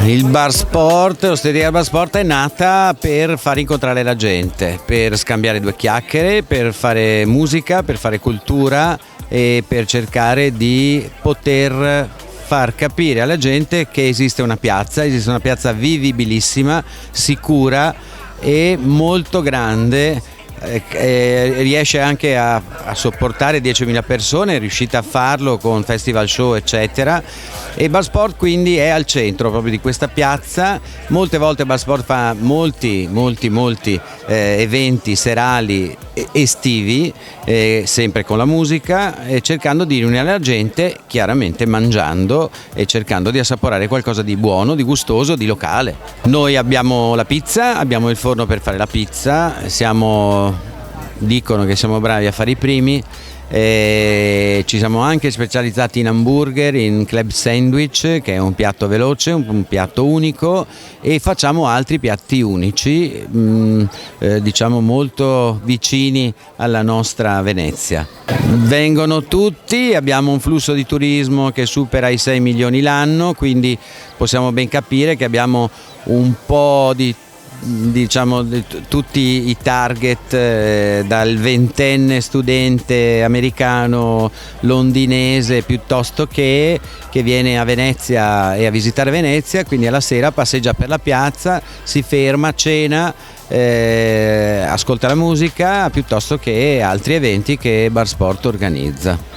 Il bar sport, l'osteria bar sport è nata per far incontrare la gente, per scambiare due chiacchiere, per fare musica, per fare cultura e per cercare di poter far capire alla gente che esiste una piazza vivibilissima, sicura e molto grande. Riesce anche a sopportare 10.000 persone, è riuscita a farlo con festival show eccetera, e Bar Sport quindi è al centro proprio di questa piazza. Molte volte Bar Sport fa molti eventi serali estivi, sempre con la musica, cercando di riunire la gente, chiaramente mangiando e cercando di assaporare qualcosa di buono, di gustoso, di locale. Noi abbiamo la pizza, abbiamo il forno per fare la pizza, dicono che siamo bravi a fare i primi. Ci siamo anche specializzati in hamburger, in club sandwich, che è un piatto veloce, un piatto unico, e facciamo altri piatti unici, diciamo molto vicini alla nostra Venezia. Vengono tutti, abbiamo un flusso di turismo che supera i 6 milioni l'anno, quindi possiamo ben capire che abbiamo un po' di tutti i target, dal ventenne studente americano londinese piuttosto che viene a Venezia e a visitare Venezia, quindi alla sera passeggia per la piazza, si ferma, cena, ascolta la musica, piuttosto che altri eventi che Bar Sport organizza.